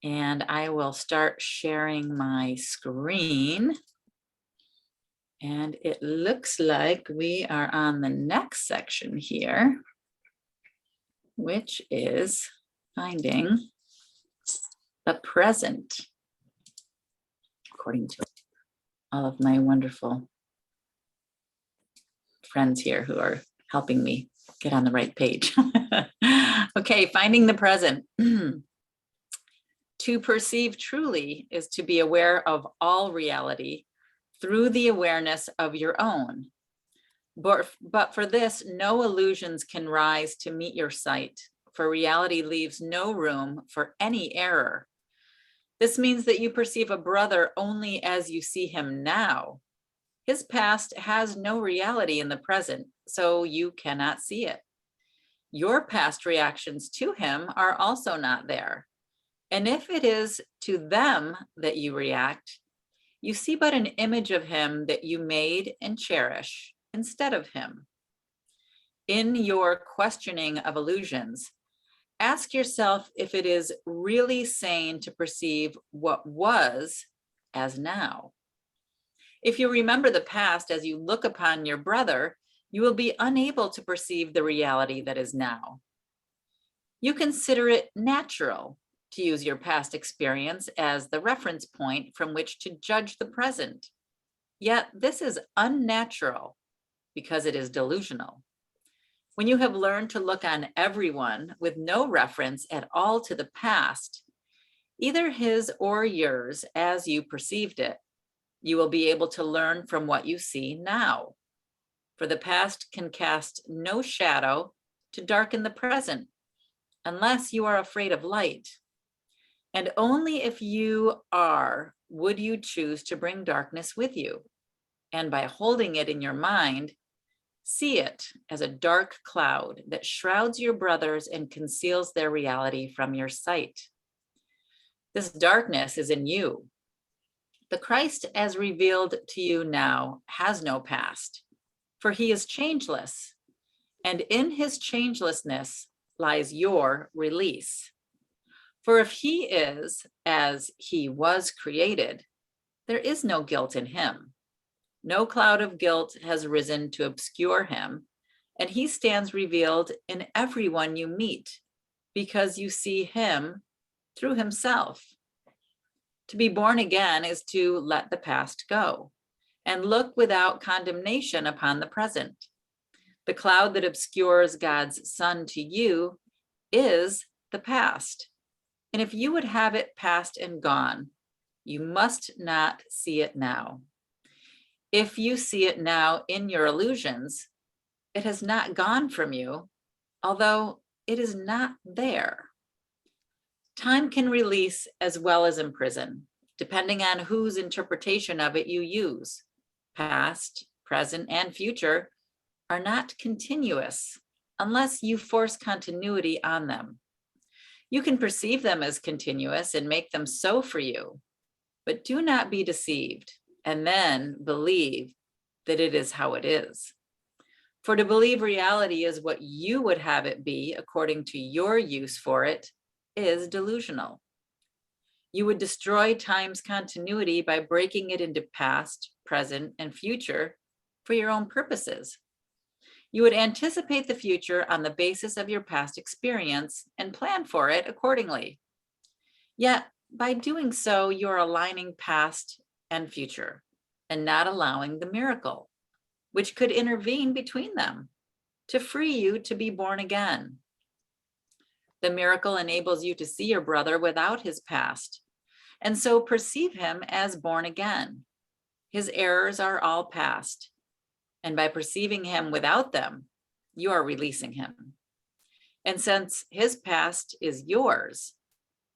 And I will start sharing my screen. And it looks like we are on the next section here, which is finding the present, according to all of my wonderful friends here who are helping me get on the right page. Okay, finding the present. To perceive truly is to be aware of all reality through the awareness of your own. But for this, no illusions can rise to meet your sight, for reality leaves no room for any error. This means that you perceive a brother only as you see him now. His past has no reality in the present, so you cannot see it. Your past reactions to him are also not there. And if it is to them that you react, you see but an image of him that you made and cherish instead of him. In your questioning of illusions, ask yourself if it is really sane to perceive what was as now. If you remember the past as you look upon your brother, you will be unable to perceive the reality that is now. You consider it natural to use your past experience as the reference point from which to judge the present. Yet this is unnatural because it is delusional. When you have learned to look on everyone with no reference at all to the past, either his or yours as you perceived it, you will be able to learn from what you see now. For the past can cast no shadow to darken the present, unless you are afraid of light. And only if you are, would you choose to bring darkness with you. And by holding it in your mind, see it as a dark cloud that shrouds your brothers and conceals their reality from your sight. This darkness is in you. The Christ as revealed to you now has no past, for he is changeless, and in his changelessness lies your release. For if he is as he was created, there is no guilt in him. No cloud of guilt has risen to obscure him, and he stands revealed in everyone you meet, because you see him through himself. To be born again is to let the past go and look without condemnation upon the present. The cloud that obscures God's Son to you is the past. And if you would have it past and gone, you must not see it now. If you see it now in your illusions, it has not gone from you, although it is not there. Time can release as well as imprison, depending on whose interpretation of it you use. Past, present, and future are not continuous unless you force continuity on them. You can perceive them as continuous and make them so for you, but do not be deceived and then believe that it is how it is. For to believe reality is what you would have it be according to your use for it is delusional. You would destroy time's continuity by breaking it into past, present, and future for your own purposes. You would anticipate the future on the basis of your past experience and plan for it accordingly. Yet, by doing so, you're aligning past and future and not allowing the miracle, which could intervene between them to free you to be born again. The miracle enables you to see your brother without his past, and so perceive him as born again. His errors are all past, and by perceiving him without them, you are releasing him. And since his past is yours,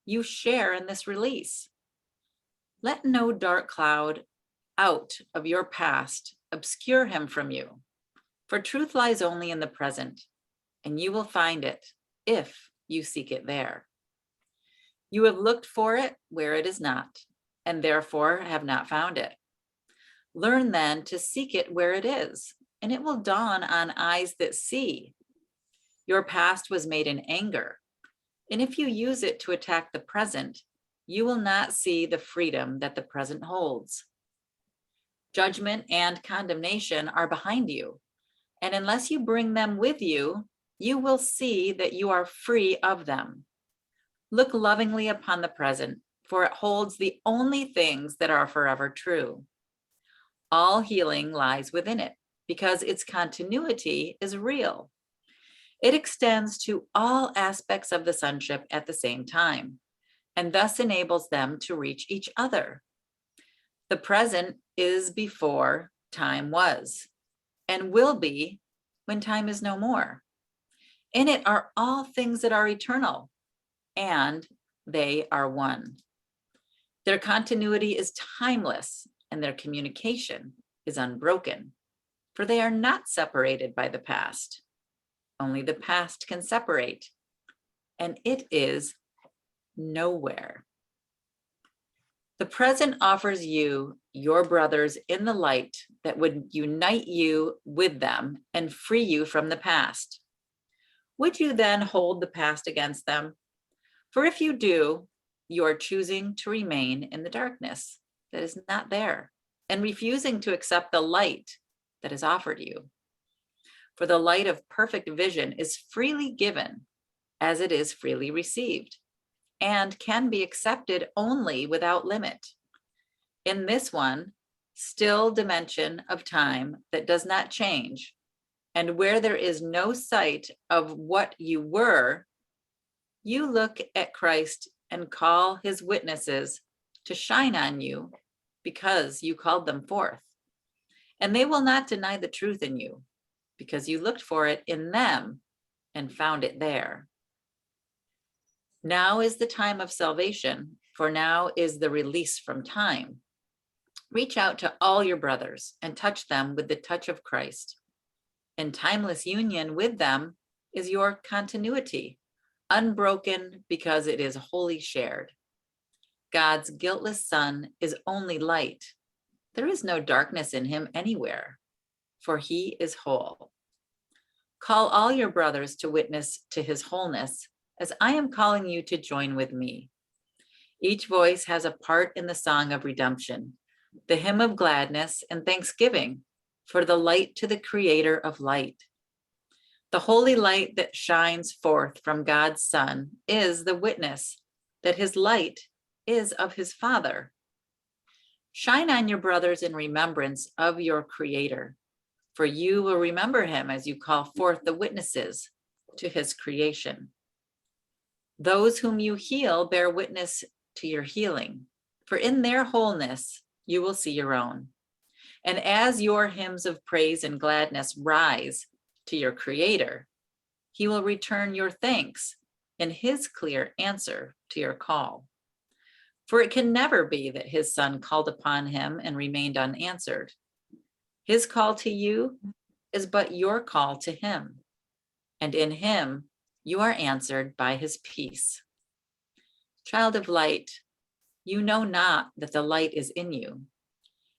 you share in this release. Let no dark cloud out of your past obscure him from you, for truth lies only in the present, and you will find it if you seek it there. You have looked for it where it is not, and therefore have not found it. Learn then to seek it where it is, and it will dawn on eyes that see. Your past was made in anger, and if you use it to attack the present, you will not see the freedom that the present holds. Judgment and condemnation are behind you, and unless you bring them with you, you will see that you are free of them. Look lovingly upon the present, for it holds the only things that are forever true. All healing lies within it, because its continuity is real. It extends to all aspects of the sonship at the same time, and thus enables them to reach each other. The present is before time was, and will be when time is no more. In it are all things that are eternal, and they are one. Their continuity is timeless, and their communication is unbroken, for they are not separated by the past. Only the past can separate, and it is nowhere. The present offers you your brothers in the light that would unite you with them and free you from the past. Would you then hold the past against them? For if you do, you are choosing to remain in the darkness that is not there and refusing to accept the light that is offered you. For the light of perfect vision is freely given as it is freely received, and can be accepted only without limit. In this one, still dimension of time that does not change, and where there is no sight of what you were, you look at Christ and call his witnesses to shine on you because you called them forth. And they will not deny the truth in you because you looked for it in them and found it there. Now is the time of salvation, for now is the release from time. Reach out to all your brothers and touch them with the touch of Christ. In timeless union with them is your continuity, unbroken because it is wholly shared. God's guiltless Son is only light. There is no darkness in him anywhere, for he is whole. Call all your brothers to witness to his wholeness, as I am calling you to join with me. Each voice has a part in the song of redemption, the hymn of gladness and thanksgiving for the light to the Creator of light. The holy light that shines forth from God's Son is the witness that his light is of his Father. Shine on your brothers in remembrance of your Creator, for you will remember him as you call forth the witnesses to his creation. Those whom you heal bear witness to your healing, for in their wholeness you will see your own. And as your hymns of praise and gladness rise to your Creator, he will return your thanks in his clear answer to your call. For it can never be that his Son called upon him and remained unanswered. His call to you is but your call to him, and in him you are answered by his peace. Child of light, you know not that the light is in you,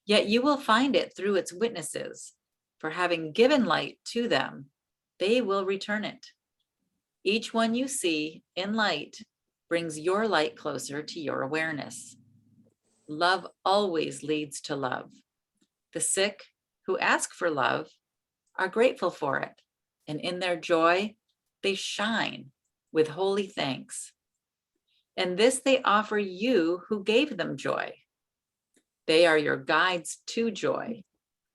yet you will find it through its witnesses, for having given light to them, they will return it. Each one you see in light brings your light closer to your awareness. Love always leads to love. The sick who ask for love are grateful for it, and in their joy, they shine with holy thanks. And this they offer you who gave them joy. They are your guides to joy,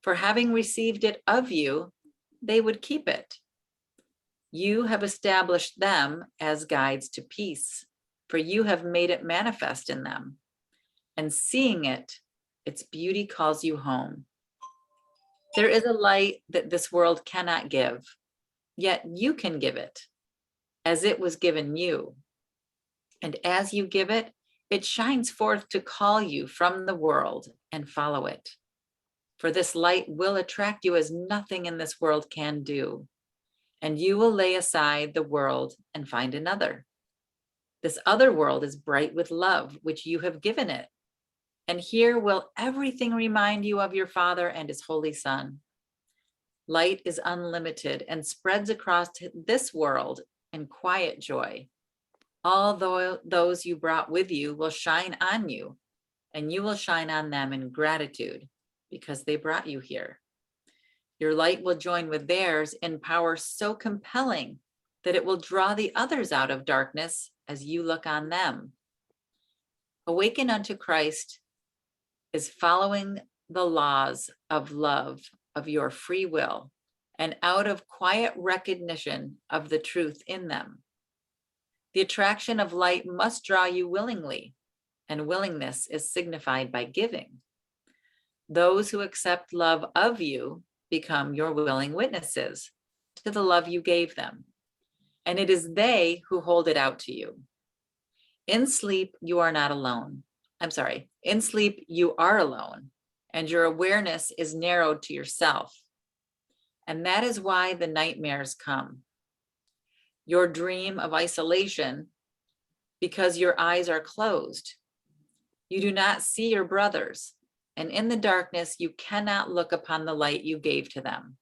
for having received it of you, they would keep it. You have established them as guides to peace, for you have made it manifest in them. And seeing it, its beauty calls you home. There is a light that this world cannot give, yet you can give it, as it was given you. And as you give it, it shines forth to call you from the world and follow it. For this light will attract you as nothing in this world can do, and you will lay aside the world and find another. This other world is bright with love, which you have given it. And here will everything remind you of your Father and his Holy Son. Light is unlimited and spreads across this world in quiet joy. those you brought with you will shine on you, and you will shine on them in gratitude because they brought you here. Your light will join with theirs in power so compelling that it will draw the others out of darkness as you look on them. Awaken unto Christ is following the laws of love of your free will and out of quiet recognition of the truth in them. The attraction of light must draw you willingly, and willingness is signified by giving. Those who accept love of you become your willing witnesses to the love you gave them, and it is they who hold it out to you. In sleep, you are not alone. In sleep, you are alone, and your awareness is narrowed to yourself. And that is why the nightmares come. Your dream of isolation, because your eyes are closed. You do not see your brothers, and in the darkness, you cannot look upon the light you gave to them.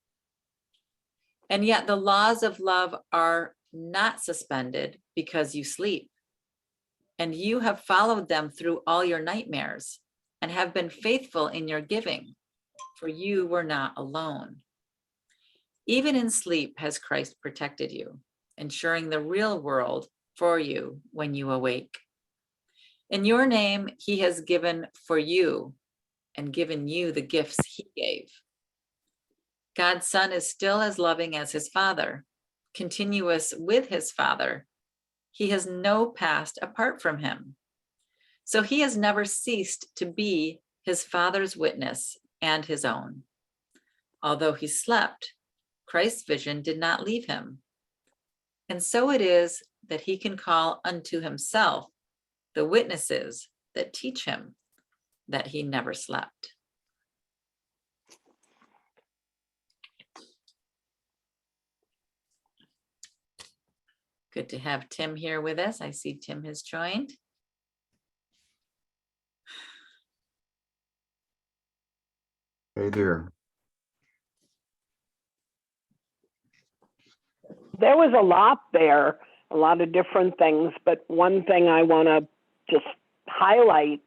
And yet the laws of love are not suspended because you sleep. And you have followed them through all your nightmares and have been faithful in your giving, for you were not alone. Even in sleep has Christ protected you, ensuring the real world for you when you awake. In your name, he has given for you and given you the gifts he gave. God's Son is still as loving as his Father, continuous with his Father. He has no past apart from him. So he has never ceased to be his Father's witness and his own. Although he slept, Christ's vision did not leave him. And so it is that he can call unto himself the witnesses that teach him that he never slept. Good to have Tim here with us. I see Tim has joined. Hey there. There was a lot there, a lot of different things, but one thing I want to just highlight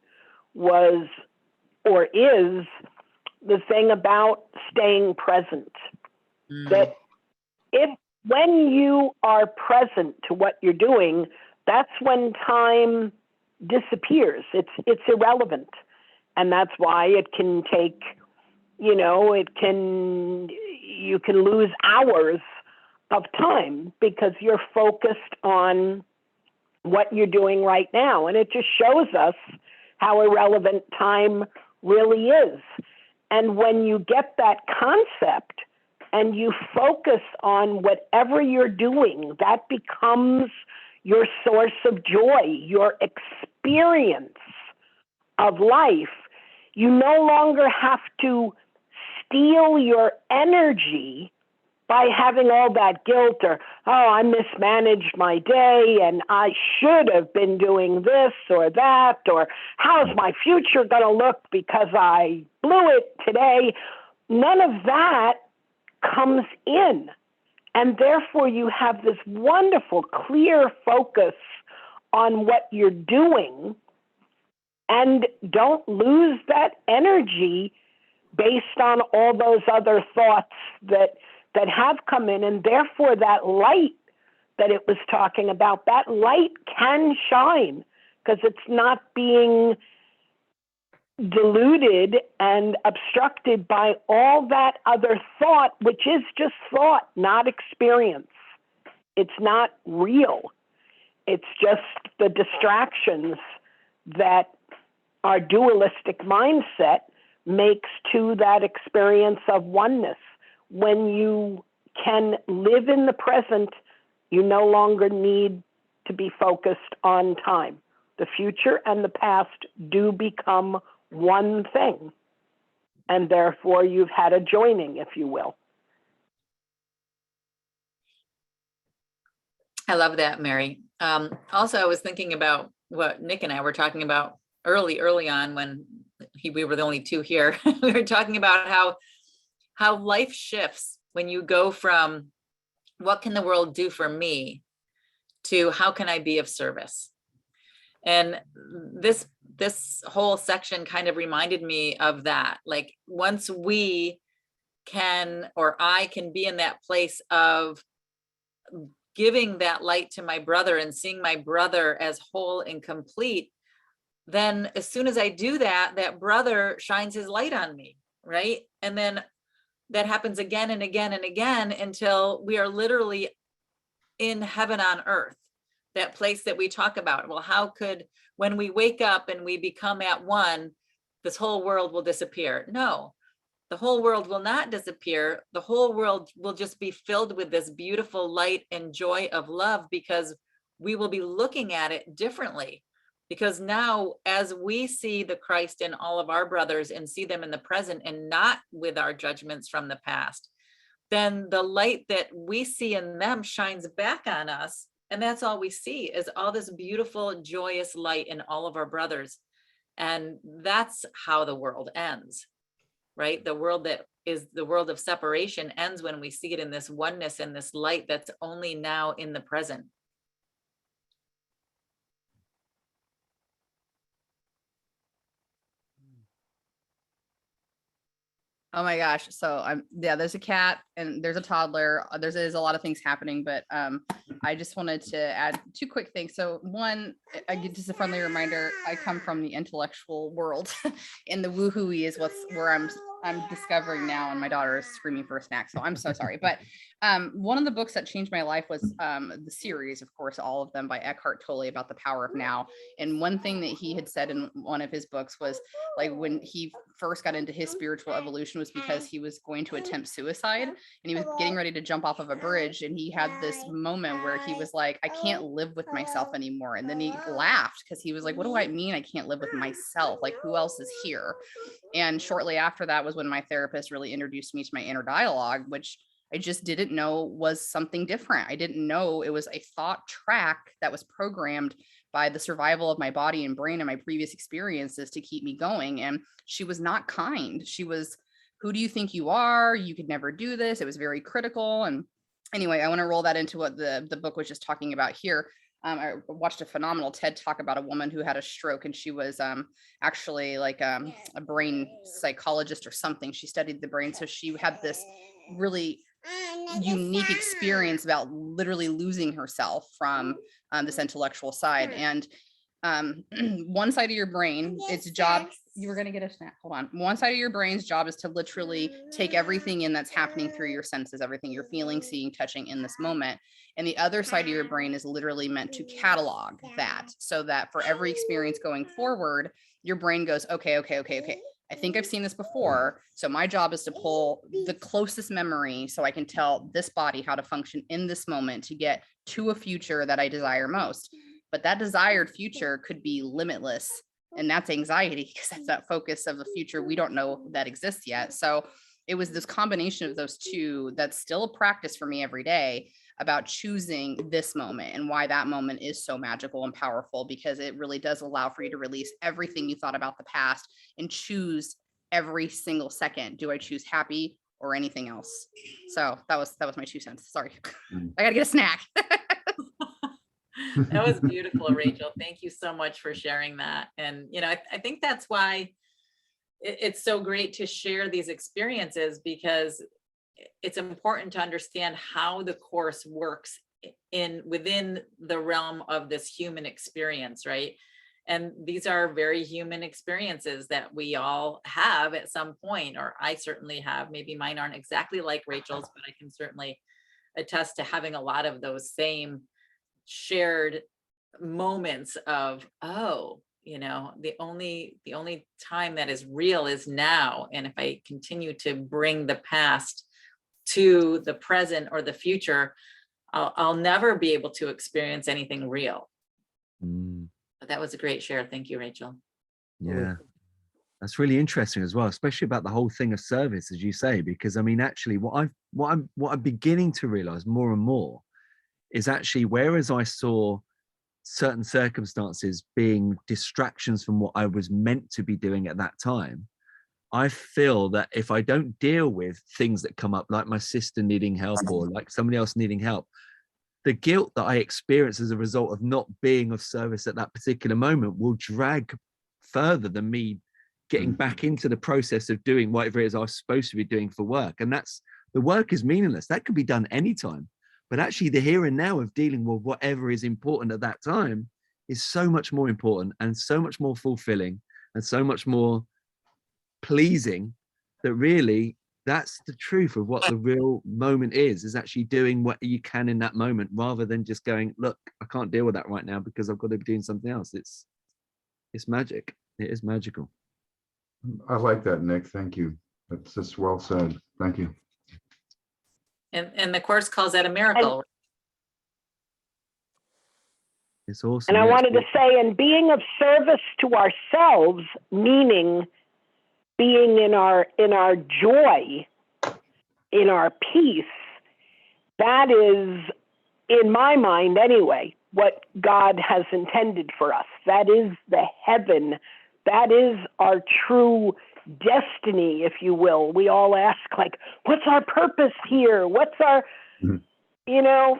was, or is, the thing about staying present. That when you are present to what you're doing, that's when time disappears. It's irrelevant. And that's why it can take, you can lose hours of time because you're focused on what you're doing right now. And it just shows us how irrelevant time really is. And when you get that concept and you focus on whatever you're doing, that becomes your source of joy, your experience of life. You no longer have to steal your energy by having all that guilt or, oh, I mismanaged my day and I should have been doing this or that, or how's my future going to look because I blew it today. None of that comes in. And therefore you have this wonderful, clear focus on what you're doing and don't lose that energy based on all those other thoughts that have come in. And therefore that light that it was talking about, that light can shine because it's not being diluted and obstructed by all that other thought, which is just thought, not experience. It's not real. It's just the distractions that our dualistic mindset makes to that experience of oneness. When you can live in the present, you no longer need to be focused on time. The future and the past do become one thing, and therefore you've had a joining, if you will. I love that, Mary. Also, I was thinking about what Nick and I were talking about early on when we were the only two here. We were talking about how life shifts when you go from what can the world do for me to how can I be of service? And this whole section kind of reminded me of that. Like once we can, or I can be in that place of giving that light to my brother and seeing my brother as whole and complete, then as soon as I do that, that brother shines his light on me, right? And then that happens again and again and again until we are literally in heaven on earth, that place that we talk about. Well, how could, when we wake up and we become at one, this whole world will disappear? No, the whole world will not disappear. The whole world will just be filled with this beautiful light and joy of love, because we will be looking at it differently. Because now, as we see the Christ in all of our brothers and see them in the present and not with our judgments from the past, then the light that we see in them shines back on us. And that's all we see, is all this beautiful, joyous light in all of our brothers. And that's how the world ends, right? The world that is the world of separation ends when we see it in this oneness and this light that's only now in the present. Oh my gosh. So yeah, there's a cat and there's a toddler. There's a lot of things happening, but I just wanted to add two quick things. So one, I get just a friendly reminder, I come from the intellectual world and the woohooey is where I'm discovering now, and my daughter is screaming for a snack. So I'm so sorry. But one of the books that changed my life was the series, of course, all of them by Eckhart Tolle, about the power of now. And one thing that he had said in one of his books was, like, when he first got into his spiritual evolution was because he was going to attempt suicide and he was getting ready to jump off of a bridge. And he had this moment where he was like, I can't live with myself anymore. And then he laughed because he was like, what do I mean I can't live with myself? Like, who else is here? And shortly after that was when my therapist really introduced me to my inner dialogue, which I just didn't know was something different. I didn't know it was a thought track that was programmed by the survival of my body and brain and my previous experiences to keep me going. And she was not kind. She was, who do you think you are? You could never do this. It was very critical. And anyway, I want to roll that into what the book was just talking about here. I watched a phenomenal TED talk about a woman who had a stroke, and she was actually like a brain psychologist or something. She studied the brain. So she had this really unique experience about literally losing herself from this intellectual side. And one side of your brain, its job, you were going to get a snack, hold on. One side of your brain's job is to literally take everything in that's happening through your senses, everything you're feeling, seeing, touching in this moment. And the other side of your brain is literally meant to catalog that, so that for every experience going forward, your brain goes, okay, I think I've seen this before. So my job is to pull the closest memory so I can tell this body how to function in this moment to get to a future that I desire most. But that desired future could be limitless. And that's anxiety, because that's that focus of the future we don't know that exists yet. So it was this combination of those two that's still a practice for me every day, about choosing this moment and why that moment is so magical and powerful, because it really does allow for you to release everything you thought about the past and choose every single second. Do I choose happy or anything else? So that was my 2 cents. Sorry. I gotta get a snack. That was beautiful, Rachel. Thank you so much for sharing that. And, you know, I think that's why it's so great to share these experiences, because it's important to understand how the course works within the realm of this human experience, right? And these are very human experiences that we all have at some point, or I certainly have. Maybe mine aren't exactly like Rachel's, but I can certainly attest to having a lot of those same shared moments of, oh, you know, the only time that is real is now. And if I continue to bring the past to the present or the future, I'll never be able to experience anything real. But that was a great share. Thank you, Rachel. Yeah, that's really interesting as well, especially about the whole thing of service, as you say, because I mean, actually what I'm beginning to realize more and more is actually, whereas I saw certain circumstances being distractions from what I was meant to be doing at that time, I feel that if I don't deal with things that come up, like my sister needing help or like somebody else needing help, the guilt that I experience as a result of not being of service at that particular moment will drag further than me getting back into the process of doing whatever it is I was supposed to be doing for work. And that's, the work is meaningless. That could be done anytime. But actually the here and now of dealing with whatever is important at that time is so much more important and so much more fulfilling and so much more pleasing, that really that's the truth of what the real moment is actually doing what you can in that moment, rather than just going, look, I can't deal with that right now because I've got to be doing something else. It's magic. It is magical. I like that, Nick. Thank you. That's just well said. Thank you. And the Course calls that a miracle. It's awesome. And I Yeah, wanted to say, and being of service to ourselves, meaning being in our joy, in our peace, that is, in my mind anyway, what God has intended for us. That is the heaven. That is our true destiny, if you will. We all ask, like, what's our purpose here? What's our, you know,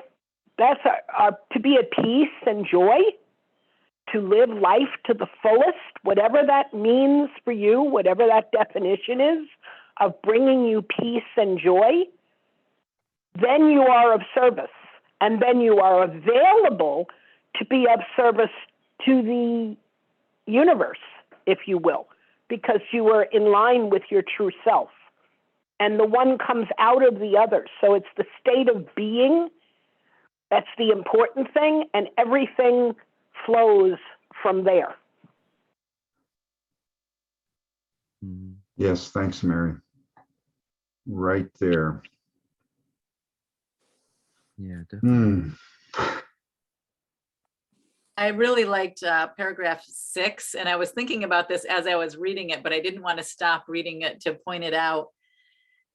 that's our to be at peace and joy, to live life to the fullest, whatever that means for you, whatever that definition is of bringing you peace and joy, then you are of service. And then you are available to be of service to the universe, if you will, because you are in line with your true self. And the one comes out of the other. So it's the state of being that's the important thing, and everything flows from there. Yes, thanks, Mary. Right there. Yeah, definitely. I really liked paragraph 6, and I was thinking about this as I was reading it, but I didn't want to stop reading it to point it out.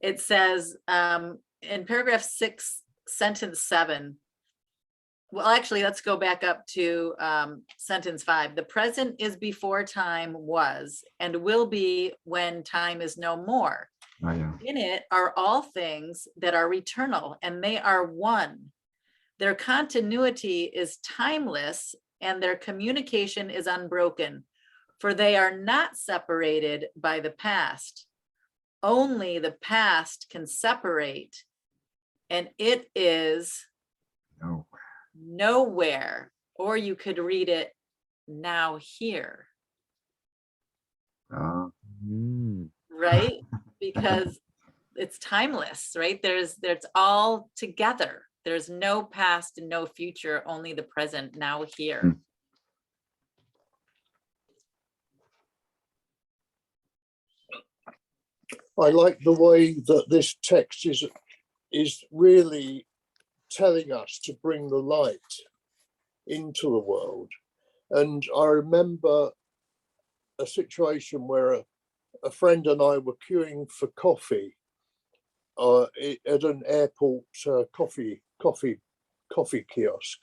It says in paragraph 6, sentence 7, well, actually, let's go back up to sentence 5. The present is before time was and will be when time is no more. Oh, yeah. In it are all things that are eternal, and they are one. Their continuity is timeless, and their communication is unbroken, for they are not separated by the past. Only the past can separate, and it is nowhere, or you could read it now here. Right? Because it's timeless, right? There's all together. There's no past and no future, only the present, now here. I like the way that this text is really telling us to bring the light into the world. And I remember a situation where a friend and I were queuing for coffee at an airport coffee kiosk,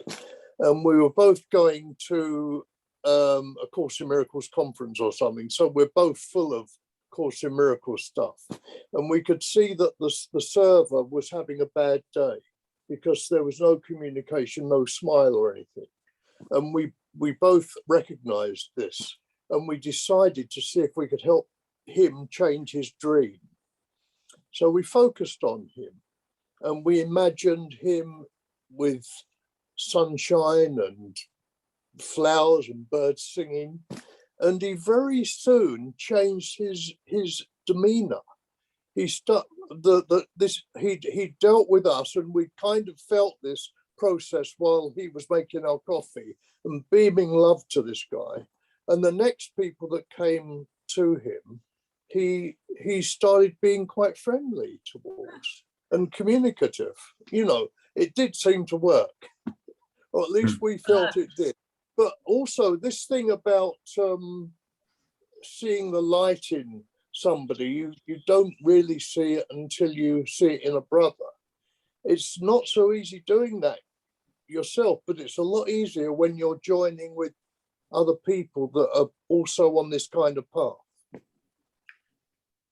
and we were both going to a Course in Miracles conference or something. So we're both full of Course in Miracles stuff, and we could see that the server was having a bad day because there was no communication, no smile or anything. And we both recognized this, and we decided to see if we could help him change his dream. So we focused on him, and we imagined him with sunshine and flowers and birds singing, and he very soon changed his demeanor. He he dealt with us, and we kind of felt this process while he was making our coffee and beaming love to this guy. And the next people that came to him, he started being quite friendly towards and communicative. You know, it did seem to work, or at least we felt it did. But also this thing about seeing the light in somebody, you don't really see it until you see it in a brother. It's not so easy doing that yourself, but it's a lot easier when you're joining with other people that are also on this kind of path.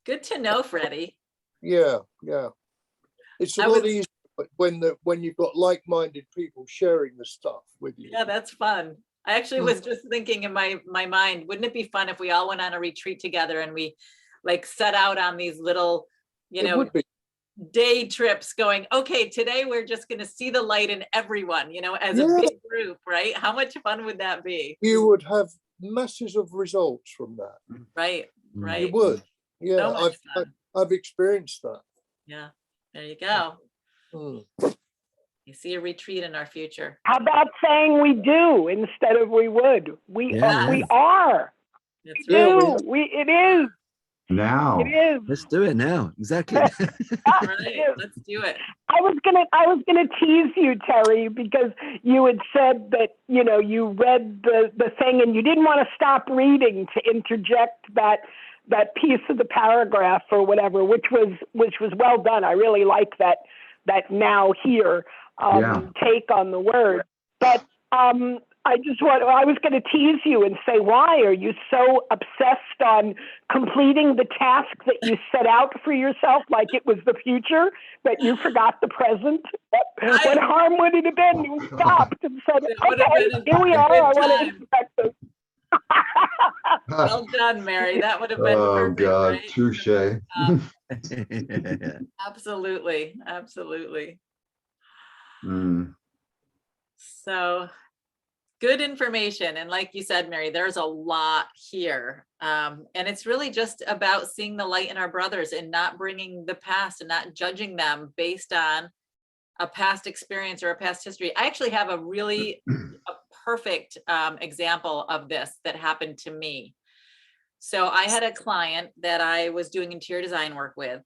Good to know, Freddie. Yeah. It's a lot easier when you've got like-minded people sharing the stuff with you. Yeah, that's fun. I actually was just thinking in my mind, wouldn't it be fun if we all went on a retreat together and we like set out on these little, you It know, would be. day trips going, okay, today we're just going to see the light in everyone, you know, as a Yeah. big group, right? How much fun would that be? You would have masses of results from that. Right, Mm. right. You would. Yeah, So much fun. I've experienced that. Yeah, there you go. Mm. You see a retreat in our future. How about saying we do instead of we would? We Yeah. we are. That's We right. do. It is. Now, It is. Let's do it now. Exactly. Right, let's do it. I was gonna tease you, Terry, because you had said that, you know, you read the thing and you didn't want to stop reading to interject that piece of the paragraph or whatever, which was well done. I really like that now here Yeah. take on the word. But I was going to tease you and say, why are you so obsessed on completing the task that you set out for yourself like it was the future, that you forgot the present? What harm would it have been? You stopped and said, It would have okay, been here we a are. good I want to time. inspect this. Well done, Mary. That would have been oh perfect, God, right? touche. Absolutely, absolutely. Mm, So good information. And like you said, Mary, there's a lot here. And it's really just about seeing the light in our brothers and not bringing the past and not judging them based on a past experience or a past history. I actually have a perfect example of this that happened to me. So I had a client that I was doing interior design work with.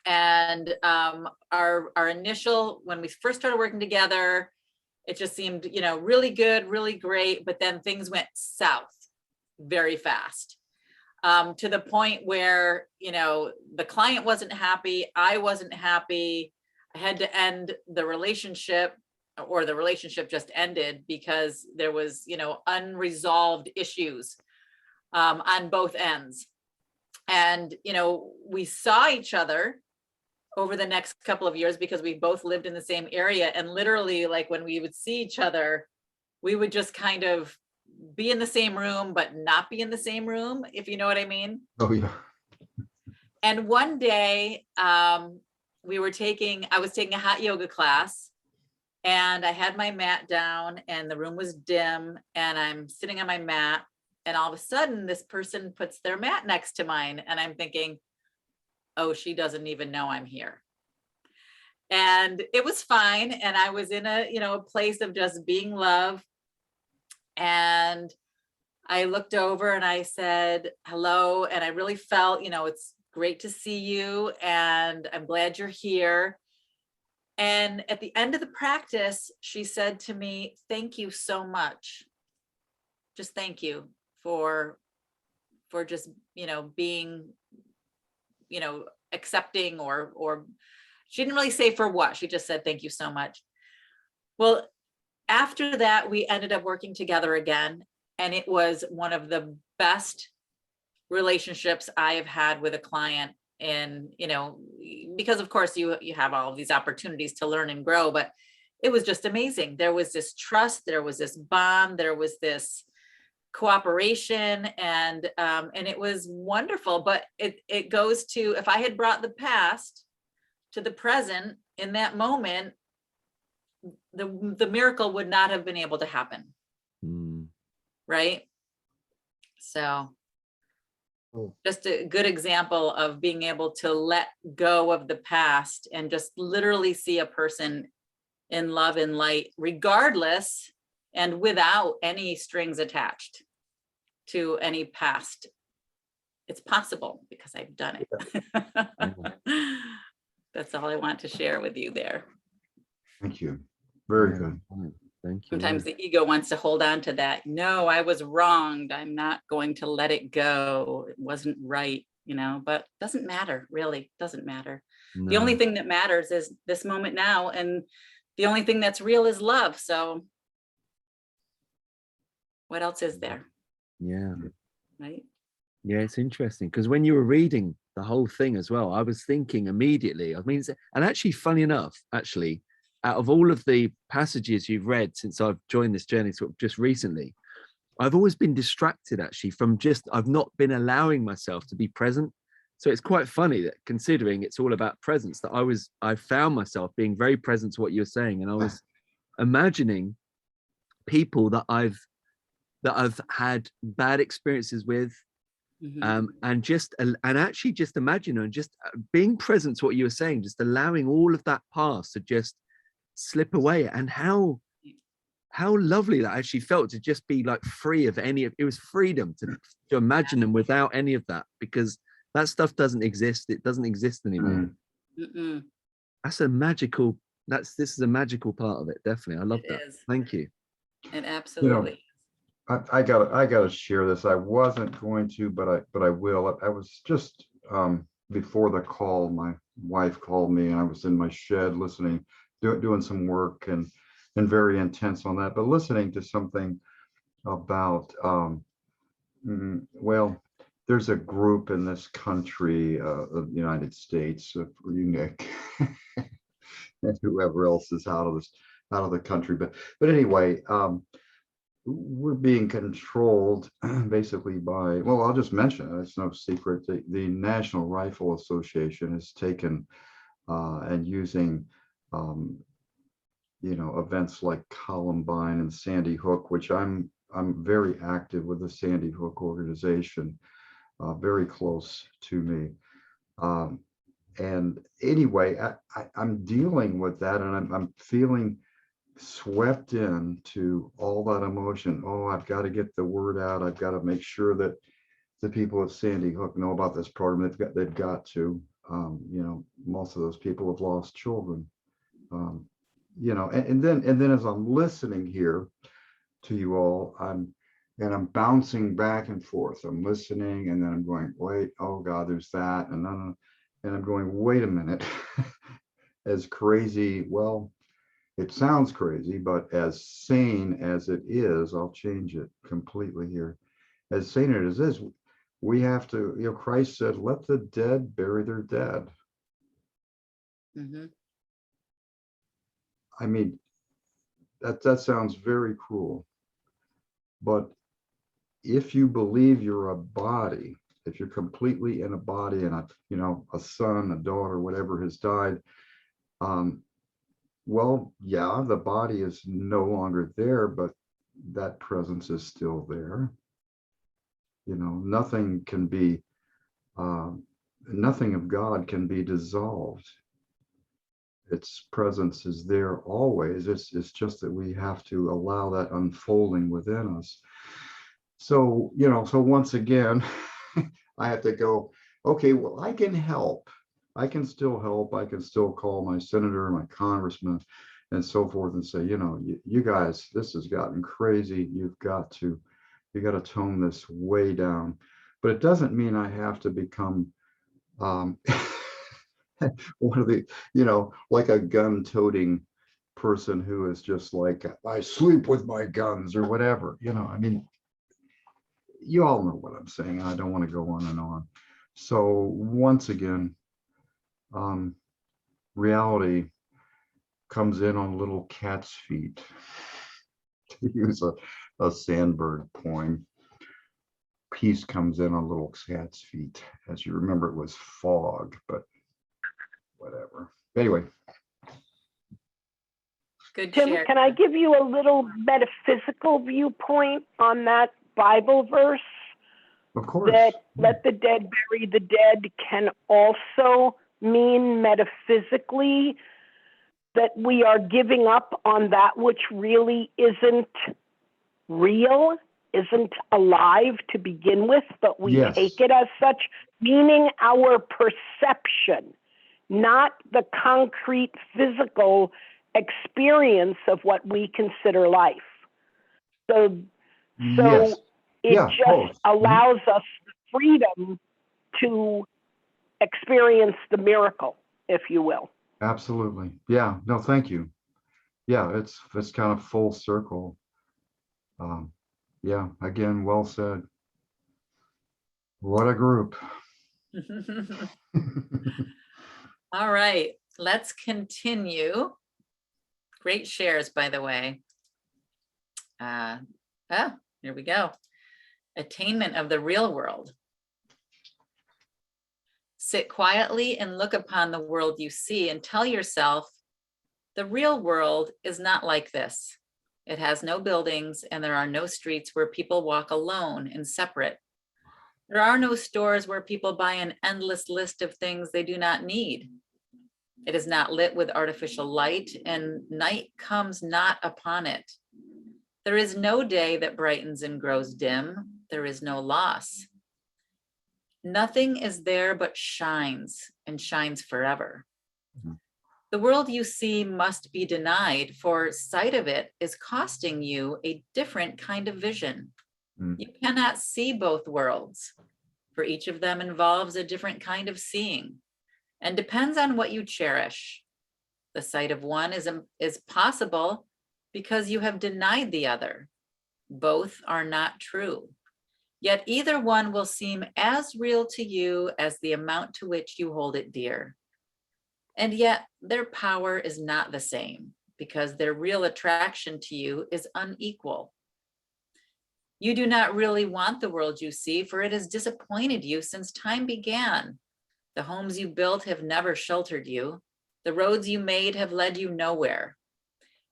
And our initial, when we first started working together, it just seemed, you know, really good, really great. But then things went south very fast, to the point where, you know, the client wasn't happy. I wasn't happy. I had to end the relationship, or the relationship just ended because there was, you know, unresolved issues on both ends. And, you know, we saw each other over the next couple of years because we both lived in the same area. And literally, like when we would see each other, we would just kind of be in the same room, but not be in the same room, if you know what I mean. oh yeah. And one day I was taking a hot yoga class, and I had my mat down and the room was dim and I'm sitting on my mat, and all of a sudden this person puts their mat next to mine, and I'm thinking, oh, she doesn't even know I'm here. And it was fine. And I was in a, you know, a place of just being love. And I looked over and I said, hello. And I really felt, you know, it's great to see you and I'm glad you're here. And at the end of the practice, she said to me, thank you so much. Just thank you for just, you know, being, you know, accepting, or she didn't really say for what, she just said, thank you so much. Well, after that, we ended up working together again. And it was one of the best relationships I have had with a client. And, you know, because of course you have all of these opportunities to learn and grow, but it was just amazing. There was this trust, there was this bond, there was this cooperation, and it was wonderful. But it goes to, if I had brought the past to the present in that moment, the miracle would not have been able to happen. Right? So just a good example of being able to let go of the past and just literally see a person in love and light, regardless and without any strings attached to any past. It's possible because I've done it. That's all I want to share with you there. Thank you. Very good. Thank you. Sometimes the ego wants to hold on to that. No, I was wronged. I'm not going to let it go. It wasn't right, you know, but doesn't matter, really doesn't matter. No. The only thing that matters is this moment now. And the only thing that's real is love. So what else is there? Yeah. Right? Yeah, it's interesting because when you were reading the whole thing as well, I was thinking immediately. I mean, and actually, funny enough, actually, out of all of the passages you've read since I've joined this journey, sort of just recently, I've always been distracted actually from just, I've not been allowing myself to be present. So it's quite funny that considering it's all about presence, that I found myself being very present to what you're saying. And I was imagining people that I've had bad experiences with, and actually just imagine and just being present to what you were saying, just allowing all of that past to just slip away, and how lovely that actually felt to just be like free of any of it. Was freedom to imagine them without any of that, because that stuff doesn't exist. It doesn't exist anymore. That's a magical, this is a magical part of it. Definitely. I love that. Thank you. It absolutely. I gotta share this. I wasn't going to, but I will. I was just before the call, my wife called me, and I was in my shed listening, doing some work, and very intense on that. But listening to something about well, there's a group in this country, the United States, for you, Nick, and whoever else is out of the country. But anyway. We're being controlled basically by, well, I'll just mention it, it's no secret, the National Rifle Association has taken and using events like Columbine and Sandy Hook, which I'm very active with the Sandy Hook organization, very close to me. And anyway, I'm dealing with that, and I'm feeling swept into all that emotion. Oh, I've got to get the word out. I've got to make sure that the people at Sandy Hook know about this program. They've got to. Most of those people have lost children. And then as I'm listening here to you all, I'm bouncing back and forth. I'm listening, and then I'm going, wait, oh God, there's that, and I'm going, wait a minute. As crazy, well, it sounds crazy, but as sane as it is, I'll change it completely here. As sane as it is, we have to, Christ said, let the dead bury their dead. I mean, that sounds very cruel. But if you believe you're a body, if you're completely in a body, and a son, a daughter, whatever has died, well, yeah, the body is no longer there, but that presence is still there. Nothing can be, nothing of God can be dissolved. Its presence is there always. It's just that we have to allow that unfolding within us. So, so once again, I have to go, okay, well, I can help. I can still help. I can still call my senator, my congressman, and so forth, and say, you guys, this has gotten crazy. You got to tone this way down. But it doesn't mean I have to become one of the, like a gun-toting person who is just like, I sleep with my guns or whatever. I mean, you all know what I'm saying. I don't want to go on and on. So once again, reality comes in on little cat's feet, to use a Sandberg poem. Peace comes in on little cat's feet. As you remember, it was fog, but whatever. Anyway. Good Tim, share. can I give you a little metaphysical viewpoint on that Bible verse? Of course. That let the dead bury the dead can also mean metaphysically that we are giving up on that which really isn't real, isn't alive to begin with, but we take it as such, meaning our perception, not the concrete physical experience of what we consider life. So it just allows us the freedom to experience the miracle, if you will. Absolutely. Yeah. No, thank you. Yeah, it's kind of full circle. Yeah, again, well said. What a group. All right, let's continue. Great shares, by the way. Here we go. Attainment of the real world. Sit quietly and look upon the world you see and tell yourself, the real world is not like this. It has no buildings and there are no streets where people walk alone and separate. There are no stores where people buy an endless list of things they do not need. It is not lit with artificial light and night comes not upon it. There is no day that brightens and grows dim. There is no loss. Nothing is there but shines and shines forever. The world you see must be denied, for sight of it is costing you a different kind of vision. You cannot see both worlds, for each of them involves a different kind of seeing and depends on what you cherish. The sight of one is possible because you have denied the other. Both are not true. Yet either one will seem as real to you as the amount to which you hold it dear. And yet their power is not the same because their real attraction to you is unequal. You do not really want the world you see, for it has disappointed you since time began. The homes you built have never sheltered you. The roads you made have led you nowhere.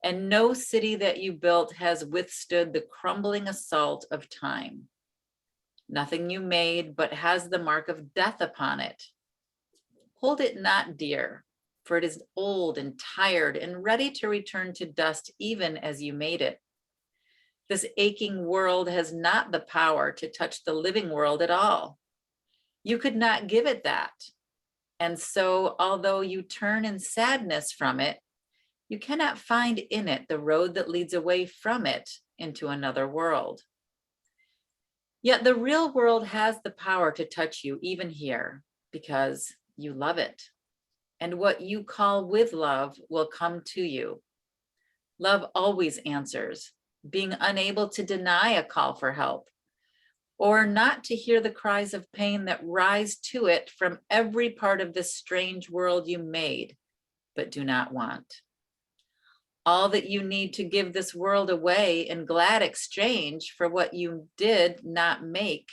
And no city that you built has withstood the crumbling assault of time. Nothing you made but has the mark of death upon it. Hold it not dear, for it is old and tired and ready to return to dust even as you made it. This aching world has not the power to touch the living world at all. You could not give it that. And so, although you turn in sadness from it, you cannot find in it the road that leads away from it into another world. Yet the real world has the power to touch you even here because you love it. And what you call with love will come to you. Love always answers, being unable to deny a call for help or not to hear the cries of pain that rise to it from every part of this strange world you made, but do not want. All that you need to give this world away in glad exchange for what you did not make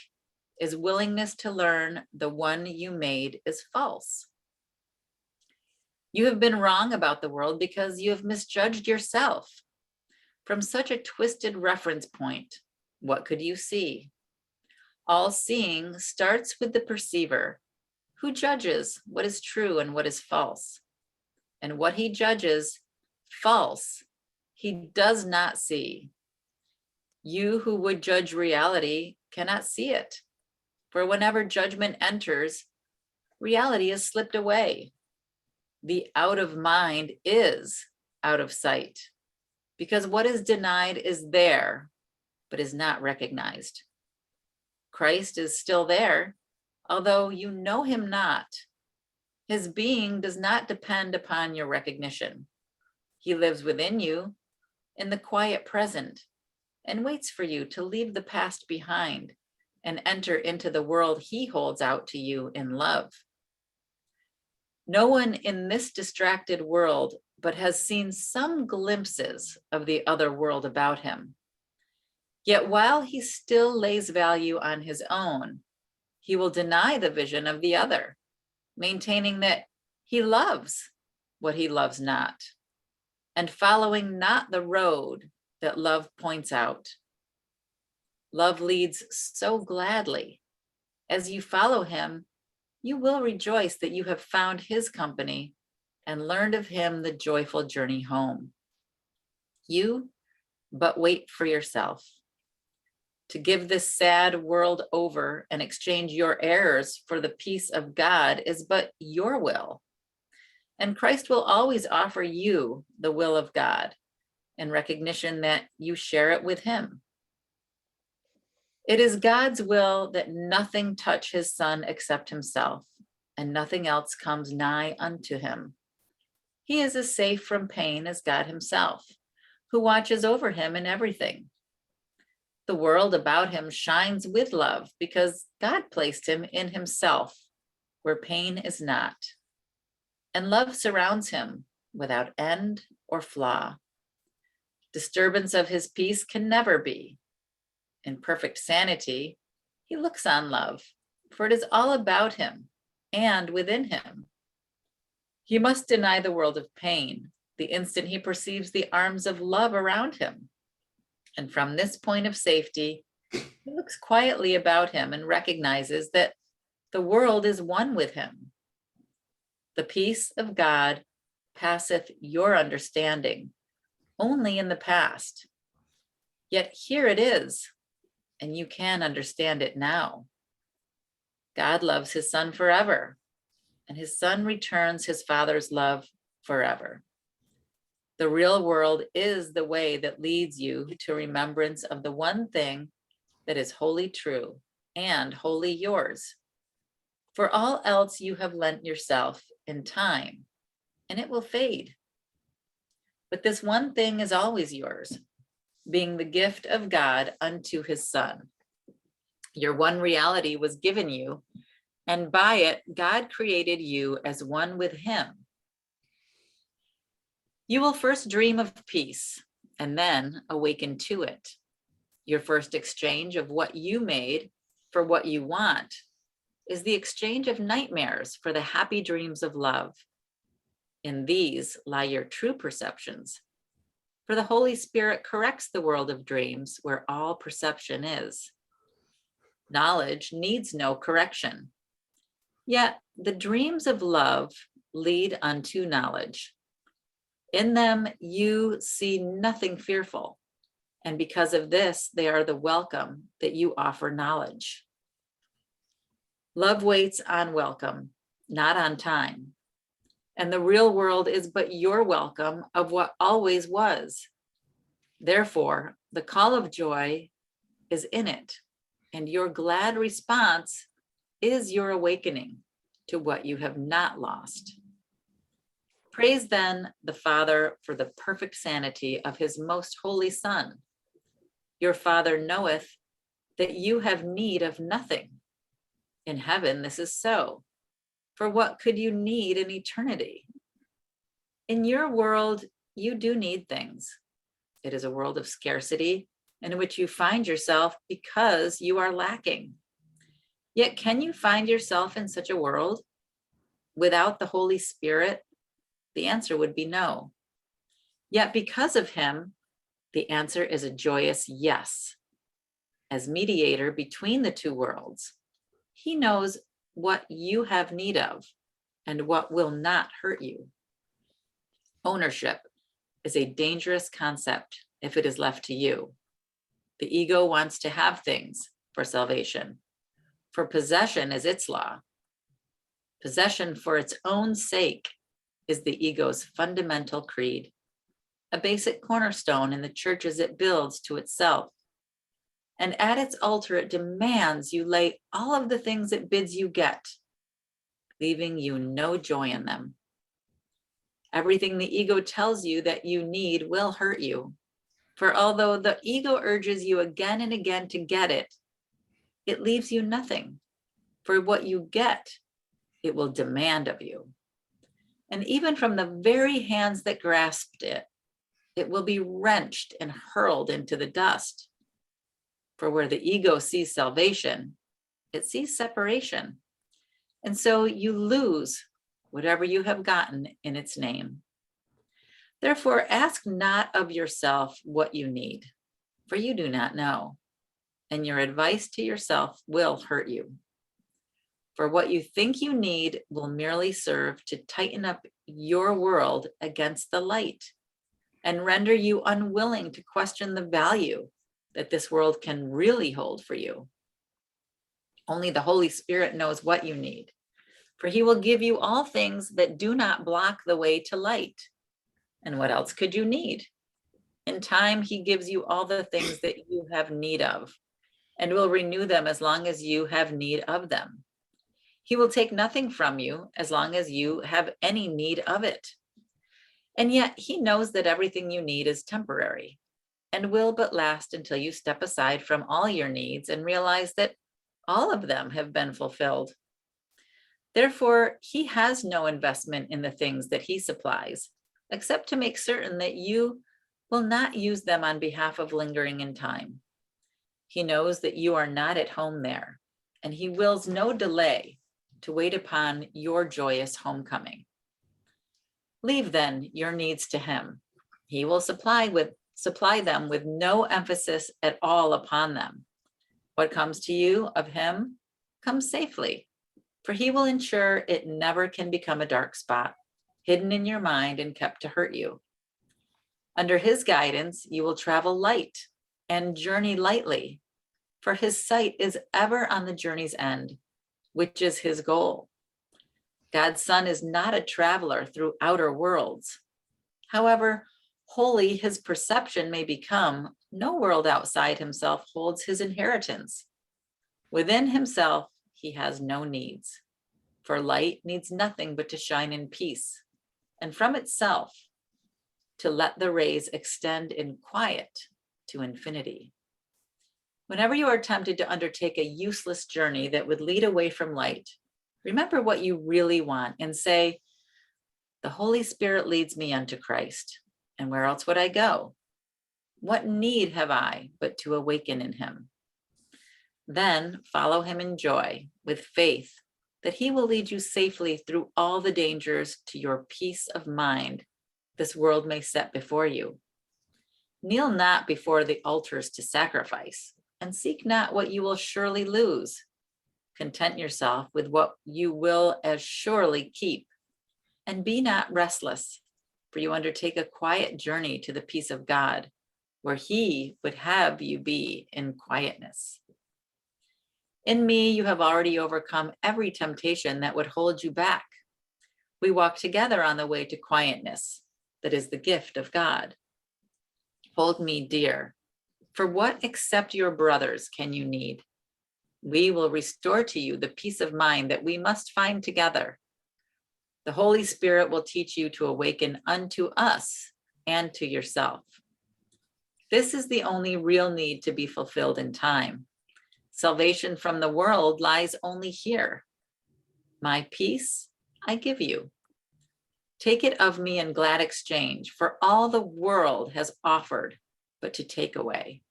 is willingness to learn the one you made is false. You have been wrong about the world because you have misjudged yourself. From such a twisted reference point, what could you see? All seeing starts with the perceiver, who judges what is true and what is false. And what he judges false, he does not see. You who would judge reality cannot see it, for whenever judgment enters, reality is slipped away. The out of mind is out of sight, because what is denied is there, but is not recognized. Christ is still there, although you know him not. His being does not depend upon your recognition. He lives within you in the quiet present and waits for you to leave the past behind and enter into the world he holds out to you in love. No one in this distracted world but has seen some glimpses of the other world about him. Yet while he still lays value on his own, he will deny the vision of the other, maintaining that he loves what he loves not, and following not the road that love points out. Love leads so gladly. As you follow him, you will rejoice that you have found his company and learned of him the joyful journey home. You but wait for yourself. To give this sad world over and exchange your errors for the peace of God is but your will. And Christ will always offer you the will of God in recognition that you share it with him. It is God's will that nothing touch his son except himself, and nothing else comes nigh unto him. He is as safe from pain as God himself, who watches over him in everything. The world about him shines with love because God placed him in himself where pain is not. And love surrounds him without end or flaw. Disturbance of his peace can never be. In perfect sanity, he looks on love, for it is all about him and within him. He must deny the world of pain the instant he perceives the arms of love around him. And from this point of safety, he looks quietly about him and recognizes that the world is one with him. The peace of God passeth your understanding only in the past. Yet here it is, and you can understand it now. God loves his Son forever, and his Son returns his Father's love forever. The real world is the way that leads you to remembrance of the one thing that is wholly true and wholly yours. For all else you have lent yourself in time, and it will fade. But this one thing is always yours, being the gift of God unto his Son. Your one reality was given you, and by it, God created you as one with him. You will first dream of peace and then awaken to it. Your first exchange of what you made for what you want is the exchange of nightmares for the happy dreams of love. In these lie your true perceptions, for the Holy Spirit corrects the world of dreams where all perception is. Knowledge needs no correction. Yet the dreams of love lead unto knowledge. In them you see nothing fearful, and because of this, they are the welcome that you offer knowledge. Love waits on welcome, not on time. And the real world is but your welcome of what always was. Therefore, the call of joy is in it, and your glad response is your awakening to what you have not lost. Praise then the Father for the perfect sanity of his most holy Son. Your Father knoweth that you have need of nothing. In heaven, this is so. For what could you need in eternity? In your world, you do need things. It is a world of scarcity in which you find yourself because you are lacking. Yet can you find yourself in such a world without the Holy Spirit? The answer would be no. Yet because of him, the answer is a joyous yes. As mediator between the two worlds, he knows what you have need of and what will not hurt you. Ownership is a dangerous concept if it is left to you. The ego wants to have things for salvation, for possession is its law. Possession for its own sake is the ego's fundamental creed, a basic cornerstone in the churches it builds to itself. And at its altar, it demands you lay all of the things it bids you get, leaving you no joy in them. Everything the ego tells you that you need will hurt you. For although the ego urges you again and again to get it, it leaves you nothing. For what you get, it will demand of you. And even from the very hands that grasped it, it will be wrenched and hurled into the dust. For where the ego sees salvation, it sees separation. And so you lose whatever you have gotten in its name. Therefore, ask not of yourself what you need, for you do not know, and your advice to yourself will hurt you. For what you think you need will merely serve to tighten up your world against the light and render you unwilling to question the value that this world can really hold for you. Only the Holy Spirit knows what you need, for he will give you all things that do not block the way to light. And what else could you need? In time, he gives you all the things that you have need of and will renew them as long as you have need of them. He will take nothing from you as long as you have any need of it. And yet he knows that everything you need is temporary. and will but last until you step aside from all your needs and realize that all of them have been fulfilled. Therefore, he has no investment in the things that he supplies, except to make certain that you will not use them on behalf of lingering in time. He knows that you are not at home there, and he wills no delay to wait upon your joyous homecoming. Leave then your needs to him. He will supply them with no emphasis at all upon them. What comes to you of him comes safely, for he will ensure it never can become a dark spot, hidden in your mind and kept to hurt you. Under his guidance, you will travel light and journey lightly, for his sight is ever on the journey's end, which is his goal. God's Son is not a traveler through outer worlds. However holy his perception may become, no world outside himself holds his inheritance. Within himself, he has no needs, for light needs nothing but to shine in peace, and from itself, to let the rays extend in quiet to infinity. Whenever you are tempted to undertake a useless journey that would lead away from light, remember what you really want and say, the Holy Spirit leads me unto Christ, and where else would I go? What need have I but to awaken in him? Then follow him in joy with faith that he will lead you safely through all the dangers to your peace of mind this world may set before you. Kneel not before the altars to sacrifice, and seek not what you will surely lose. Content yourself with what you will as surely keep, and be not restless, for you undertake a quiet journey to the peace of God, where he would have you be in quietness. In me, you have already overcome every temptation that would hold you back. We walk together on the way to quietness, that is the gift of God. Hold me dear, for what except your brothers can you need? We will restore to you the peace of mind that we must find together. The Holy Spirit will teach you to awaken unto us and to yourself. This is the only real need to be fulfilled in time. Salvation from the world lies only here. My peace I give you. Take it of me in glad exchange, for all the world has offered but to take away.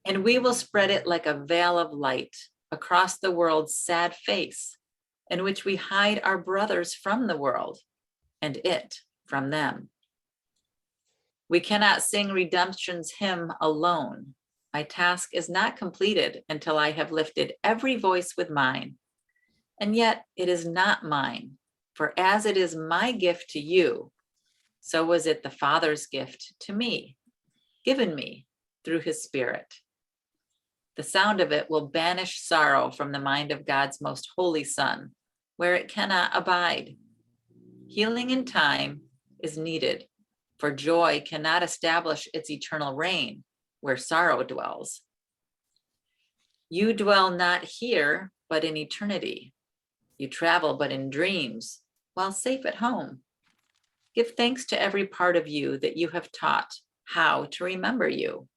And we will spread it like a veil of light across the world's sad face, in which we hide our brothers from the world and it from them. We cannot sing redemption's hymn alone. My task is not completed until I have lifted every voice with mine. And yet it is not mine, for as it is my gift to you, so was it the Father's gift to me, given me through his Spirit. The sound of it will banish sorrow from the mind of God's most holy Son, where it cannot abide. Healing in time is needed, for joy cannot establish its eternal reign where sorrow dwells. You dwell not here, but in eternity. You travel but in dreams, while safe at home. Give thanks to every part of you that you have taught how to remember you.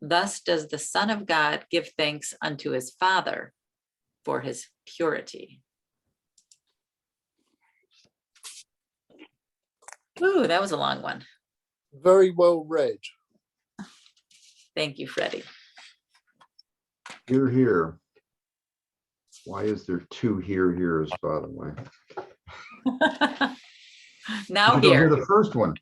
Thus does the Son of God give thanks unto his Father for his purity. Ooh, that was a long one. Very well read. Thank you, Freddie. Hear, hear. Why is there two here's, by the way? Now I don't hear here. the first one.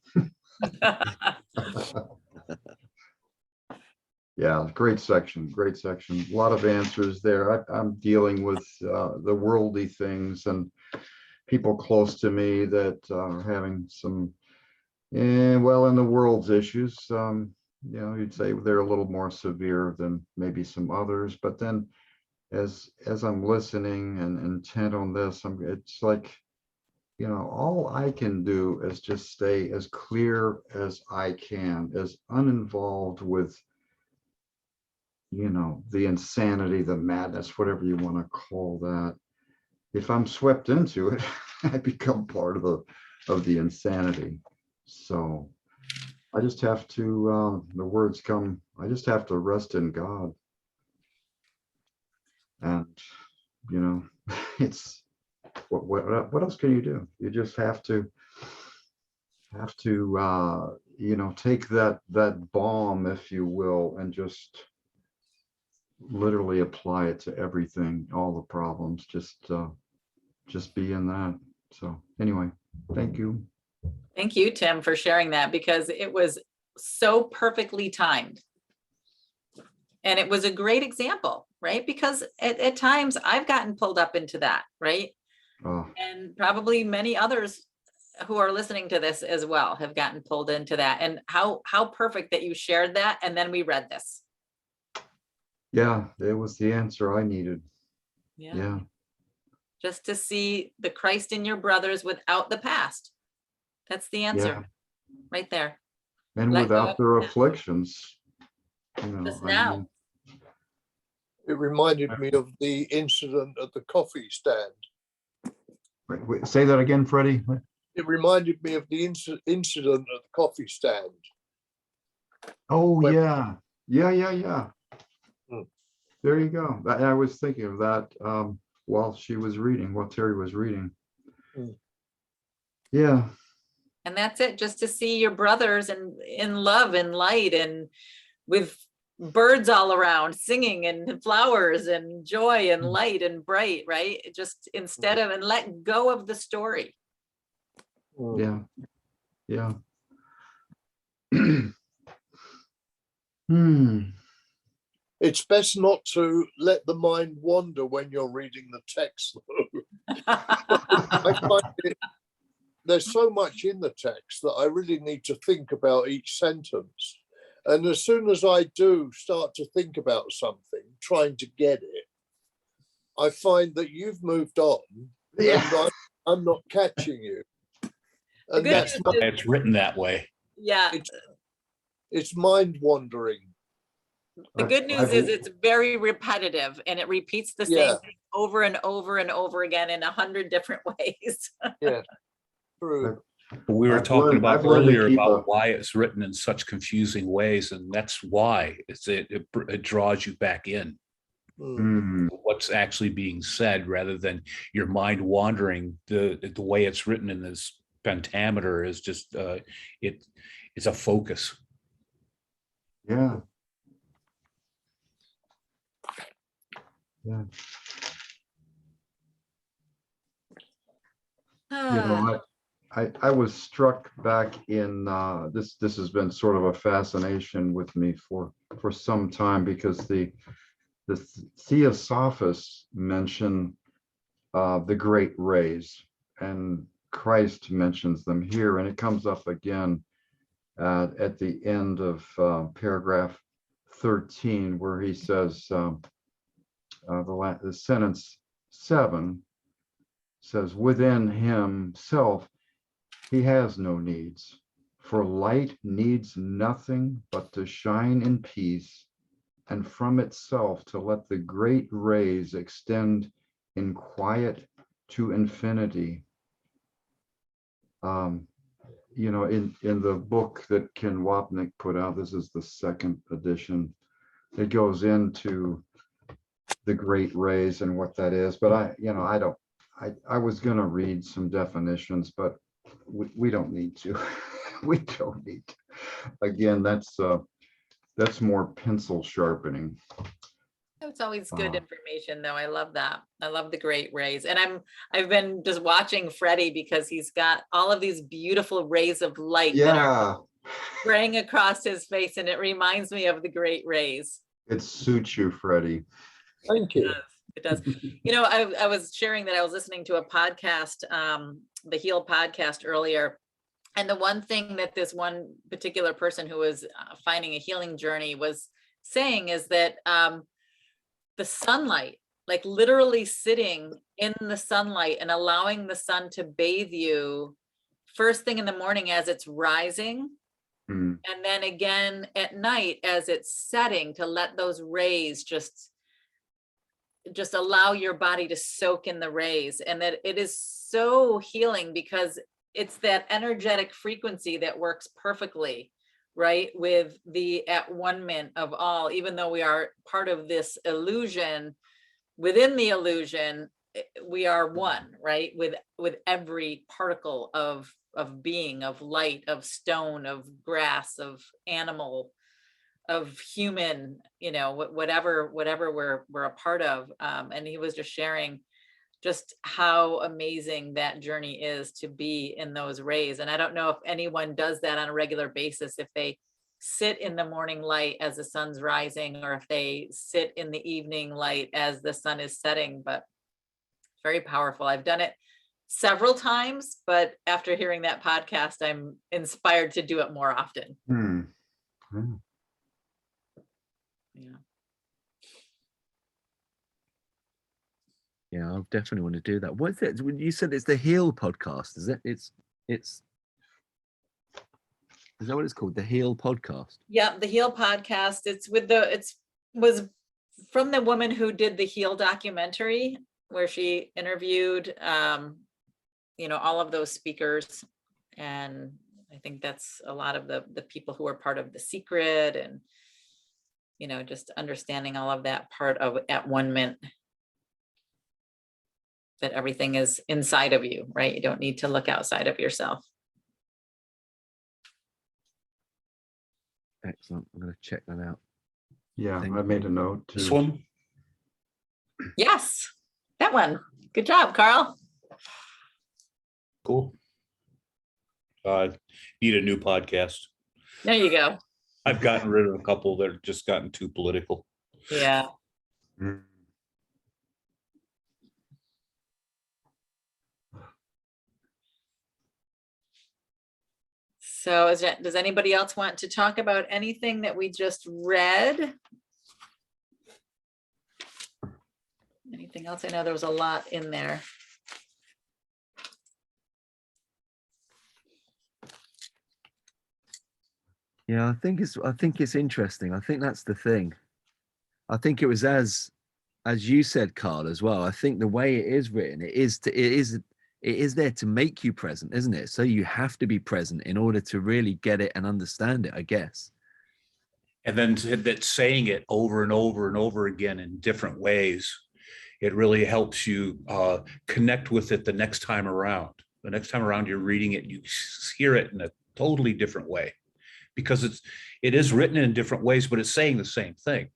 Yeah, great section, great section. A lot of answers there. I'm dealing with the worldly things and people close to me that are having some, well, in the world's issues, you know, you'd say they're a little more severe than maybe some others. But then as I'm listening and intent on this, it's like, you know, all I can do is just stay as clear as I can, as uninvolved with, you know, the insanity, the madness, whatever you want to call that. If I'm swept into it, I become part of the insanity. So I just have to, the words come, I just have to rest in God. And, you know, it's, what else can you do? You just have to, you know, take that balm, if you will, and just literally apply it to everything, all the problems, just be in that. So anyway, thank you. Thank you, Tim, for sharing that, because it was so perfectly timed. And it was a great example, right? Because at times I've gotten pulled up into that, right? Oh, And probably many others who are listening to this as well have gotten pulled into that. And how perfect that you shared that. And then we read this. yeah, it was the answer I needed. Yeah. Just to see the Christ in your brothers without the past. That's the answer right there. And Let go without of their the afflictions, you know, just I now. mean, It reminded me of the incident at the coffee stand. wait, say that again, Freddie. It reminded me of the incident at the coffee stand. Oh, When- yeah. Hmm. There you go. I was thinking of that while Terry was reading. Hmm. Yeah. And that's it, just to see your brothers in love and light and with birds all around singing and flowers and joy and light and bright, right? Just instead of, and let go of the story. Yeah. Yeah. Hmm. It's best not to let the mind wander when you're reading the text, though. I find there's so much in the text that I really need to think about each sentence. And as soon as I do start to think about something, trying to get it, I find that you've moved on. Yeah. And I'm not catching you. And good that's news my, is- It's written that way. Yeah, it's mind wandering. the good news is it's very repetitive and it repeats the same Yeah. thing over and over and over again in 100 different ways. Yeah, true. We were I've talking learned- about I've learned to earlier keep about a- why it's written in such confusing ways, and that's why it draws you back in. Hmm. What's actually being said, rather than your mind wandering. The way it's written in this pentameter is just it's a focus. Yeah. Yeah. You know, I was struck back in this has been sort of a fascination with me for some time, because the Theosophists mention the great rays, and Christ mentions them here, and it comes up again at the end of paragraph 13, where he says the sentence 7 says, within himself he has no needs, for light needs nothing but to shine in peace, and from itself to let the great rays extend in quiet to infinity. You know, in the book that Ken Wapnick put out, this is the 2nd edition, it goes into the great rays and what that is, but I was going to read some definitions, but we don't need to. We don't need to. Again, that's more pencil sharpening. It's always good information, though. I love that. I love the great rays. And I've been just watching Freddie, because he's got all of these beautiful rays of light that are spraying across his face, and it reminds me of the great rays. It suits you, Freddie. Thank you. It does. You know, I was sharing that I was listening to a podcast, the Heal podcast earlier. And the one thing that this one particular person who was finding a healing journey was saying is that the sunlight, like literally sitting in the sunlight and allowing the sun to bathe you first thing in the morning as it's rising, and then again at night as it's setting, to let those rays just allow your body to soak in the rays. And that it is so healing, because it's that energetic frequency that works perfectly right? With the at one ment of all, even though we are part of this illusion, within the illusion, we are one, right? With every particle of being, of light, of stone, of grass, of animal, of human, you know, whatever we're a part of. And he was just sharing just how amazing that journey is to be in those rays. And I don't know if anyone does that on a regular basis, if they sit in the morning light as the sun's rising, or if they sit in the evening light as the sun is setting, but very powerful. I've done it several times, but after hearing that podcast, I'm inspired to do it more often. Yeah. Yeah, I definitely want to do that. What's it? You said it's the Heal podcast, is it? It's is that what it's called? The Heal podcast. Yeah, the Heal podcast. It's with was from the woman who did the Heal documentary, where she interviewed you know, all of those speakers. And I think that's a lot of the people who are part of The Secret, and, you know, just understanding all of that part of at one ment, that everything is inside of you, right? You don't need to look outside of yourself. Excellent. I'm going to check that out. Yeah, Thank I made a note This too. one, Yes, that one. Good job, Carl. cool. Need a new podcast. There you go. I've gotten rid of a couple that have just gotten too political. Yeah. Mm. So does anybody else want to talk about anything that we just read? Anything else? I know there was a lot in there. Yeah, I think it's interesting. I think that's the thing. I think it was as you said, Carl, as well. I think the way it is written, it is there to make you present, isn't it? So you have to be present in order to really get it and understand it, I guess. And then that saying it over and over and over again in different ways, it really helps you connect with it the next time around. The next time around you're reading it, you hear it in a totally different way, because it is written in different ways, but it's saying the same thing.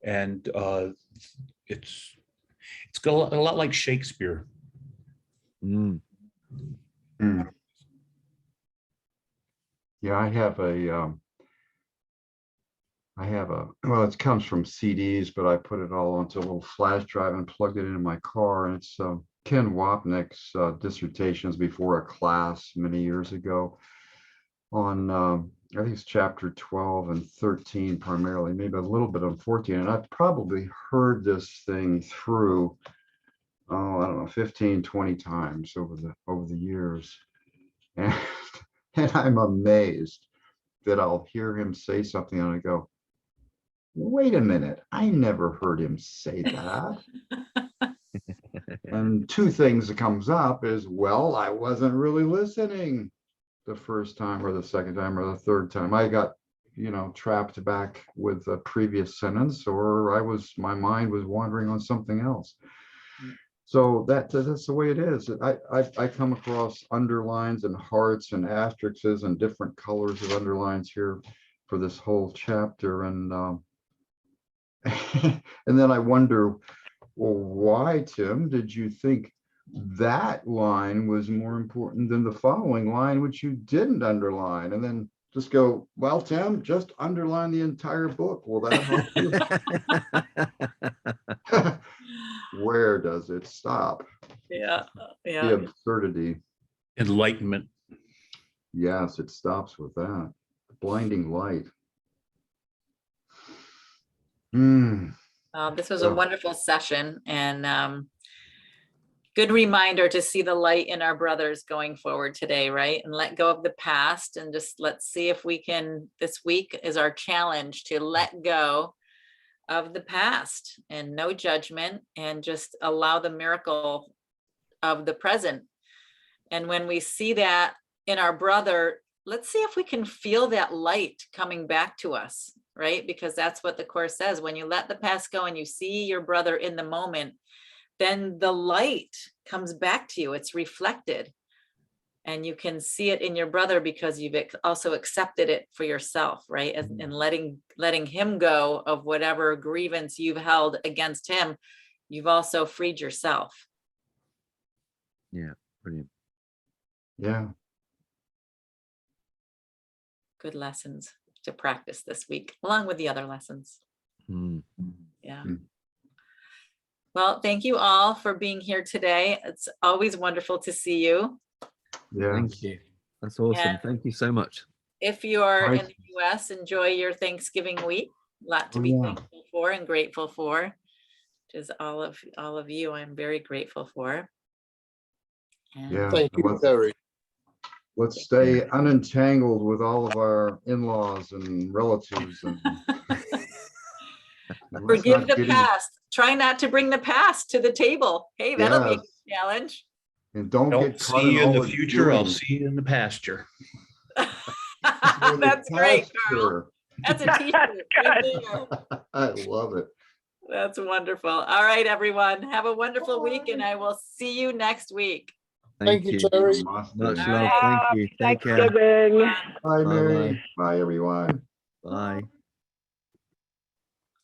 And it's got a lot like Shakespeare. Mm. Mm. Yeah, I have well, it comes from CDs, but I put it all onto a little flash drive and plugged it into my car. And it's Ken Wapnick's dissertations before a class many years ago on, I think it's chapter 12 and 13 primarily, maybe a little bit on 14. And I've probably heard this thing through, I don't know, 15, 20 times over the years. And I'm amazed that I'll hear him say something and I go, wait a minute, I never heard him say that. And two things that comes up is, well, I wasn't really listening the first time or the second time or the third time. I got, trapped back with the previous sentence, or my mind was wandering on something else. So that's the way it is. I come across underlines and hearts and asterisks and different colors of underlines here for this whole chapter. And and then I wonder, well, why, Tim, did you think that line was more important than the following line, which you didn't underline? And then just go, well, Tim, just underline the entire book. Will that help you? Where does it stop? Yeah. The absurdity. Enlightenment. Yes, it stops with that. Blinding light. This was a wonderful session, and good reminder to see the light in our brothers going forward today, right? And let go of the past, and just let's see if we can, this week is our challenge to let go of the past and no judgment, and just allow the miracle of the present. And when we see that in our brother, let's see if we can feel that light coming back to us, right? Because that's what the Course says. When you let the past go and you see your brother in the moment, then the light comes back to you. It's reflected. And you can see it in your brother because you've also accepted it for yourself, right? And letting him go of whatever grievance you've held against him, you've also freed yourself. Yeah, brilliant. Yeah. Good lessons to practice this week, along with the other lessons. Mm. Yeah. Mm. Well, thank you all for being here today. It's always wonderful to see you. Yeah. Thank you. That's awesome. And Thank you so much. if you are Nice. in the US, enjoy your Thanksgiving week. A lot to Oh, be yeah. thankful for and grateful for, which is all of you. I'm very grateful for. And Yeah. Thank you, Terry. Let's stay unentangled with all of our in-laws and relatives and let's forgive not the get in- past. Try not to bring the past to the table. Hey, that'll be a Yes. good challenge. and don't Don't get caught see you in the all future. I'll doing. see you in the pasture. In the That's great, Carl. pasture. That's a t-shirt right there. I love it. That's wonderful. All right, everyone. Have a wonderful week, and I will see you next week. Thank you, Terry. Much All love. right. Thank you. Take care. Thanksgiving. Bye, Mary. Bye-bye. Bye, everyone. Bye.